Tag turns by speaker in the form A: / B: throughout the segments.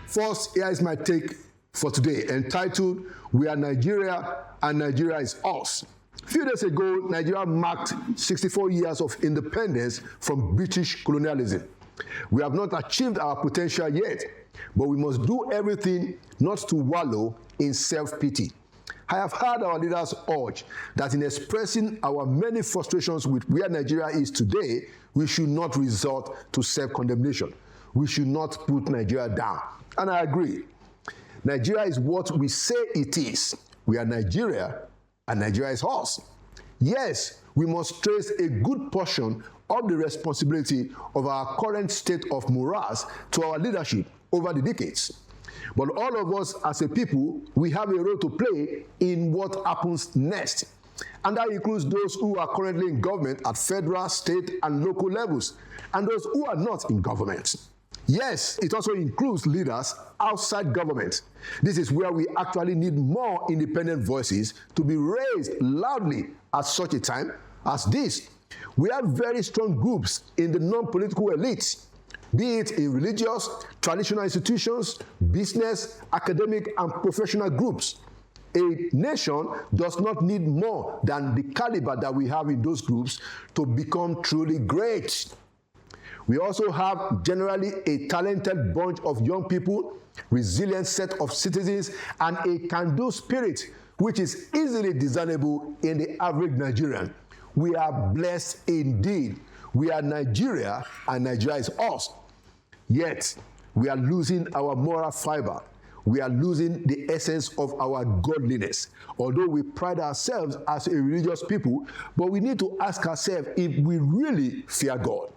A: First, here is my take for today, entitled, "We are Nigeria and Nigeria is Us." A few days ago, Nigeria marked 64 years of independence from British colonialism. We have not achieved our potential yet, but we must do everything not to wallow in self-pity. I have heard our leaders urge that in expressing our many frustrations with where Nigeria is today, we should not resort to self-condemnation. We should not put Nigeria down. And I agree. Nigeria is what we say it is. We are Nigeria, and Nigeria is us. Yes, we must trace a good portion of the responsibility of our current state of morass to our leadership over the decades. But all of us as a people, we have a role to play in what happens next. And that includes those who are currently in government at federal, state, and local levels, and those who are not in government. Yes, it also includes leaders outside government. This is where we actually need more independent voices to be raised loudly at such a time as this. We have very strong groups in the non-political elites, be it in religious, traditional institutions, business, academic, and professional groups. A nation does not need more than the caliber that we have in those groups to become truly great. We also have generally a talented bunch of young people, resilient set of citizens, and a can-do spirit, which is easily discernible in the average Nigerian. We are blessed indeed. We are Nigeria, and Nigeria is us. Yet, we are losing our moral fiber. We are losing the essence of our godliness. Although we pride ourselves as a religious people, but we need to ask ourselves if we really fear God.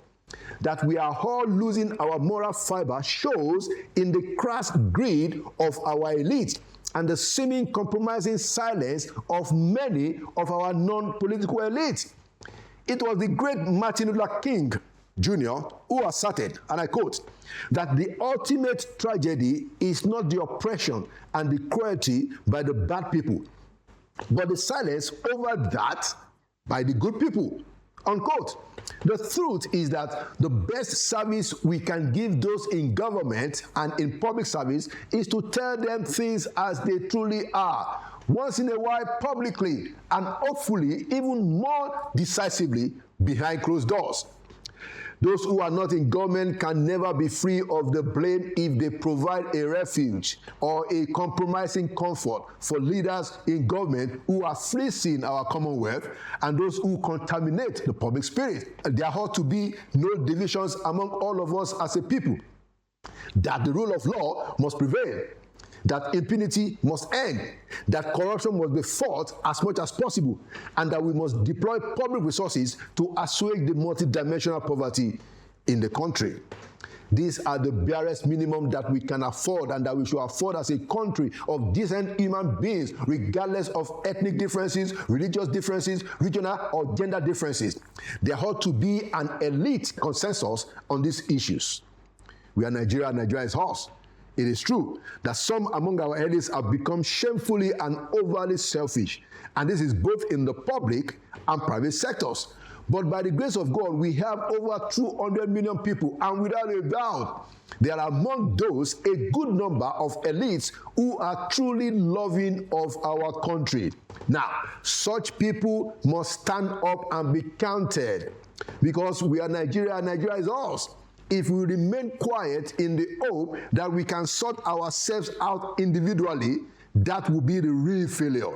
A: That we are all losing our moral fiber shows in the crass greed of our elite and the seeming compromising silence of many of our non-political elites. It was the great Martin Luther King Jr. who asserted, and I quote, that the ultimate tragedy is not the oppression and the cruelty by the bad people, but the silence over that by the good people, unquote. The truth is that the best service we can give those in government and in public service is to tell them things as they truly are, once in a while publicly, and hopefully even more decisively behind closed doors. Those who are not in government can never be free of the blame if they provide a refuge or a compromising comfort for leaders in government who are fleecing our commonwealth and those who contaminate the public spirit. There ought to be no divisions among all of us as a people. That the rule of law must prevail, that impunity must end, that corruption must be fought as much as possible, and that we must deploy public resources to assuage the multidimensional poverty in the country. These are the barest minimum that we can afford and that we should afford as a country of decent human beings, regardless of ethnic differences, religious differences, regional or gender differences. There ought to be an elite consensus on these issues. We are Nigeria, and Nigeria is us. It is true that some among our elites have become shamefully and overly selfish, and this is both in the public and private sectors. But by the grace of God, we have over 200 million people, and without a doubt, there are among those a good number of elites who are truly loving of our country. Now, such people must stand up and be counted, because we are Nigeria, and Nigeria is us. If we remain quiet in the hope that we can sort ourselves out individually, that will be the real failure.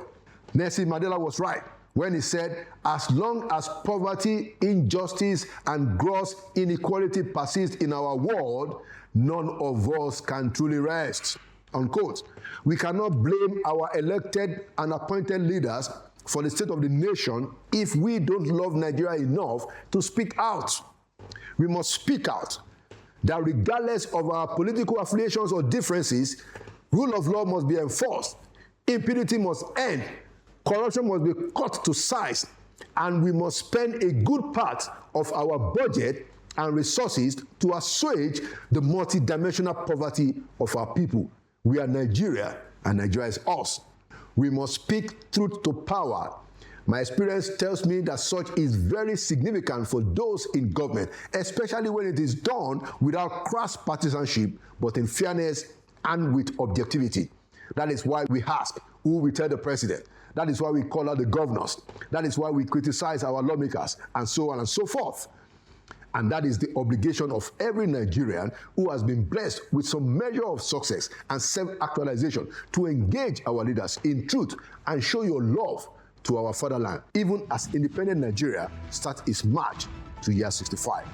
A: Nelson Mandela was right when he said, as long as poverty, injustice, and gross inequality persist in our world, none of us can truly rest, unquote. We cannot blame our elected and appointed leaders for the state of the nation if we don't love Nigeria enough to speak out. We must speak out that regardless of our political affiliations or differences, rule of law must be enforced, impunity must end, corruption must be cut to size, and we must spend a good part of our budget and resources to assuage the multidimensional poverty of our people. We are Nigeria, and Nigeria is us. We must speak truth to power. My experience tells me that such is very significant for those in government, especially when it is done without crass partisanship, but in fairness and with objectivity. That is why we ask who will tell the president. That is why we call out the governors. That is why we criticize our lawmakers, and so on and so forth. And that is the obligation of every Nigerian who has been blessed with some measure of success and self-actualization to engage our leaders in truth and show your love to our fatherland, even as independent Nigeria starts its march to year 65.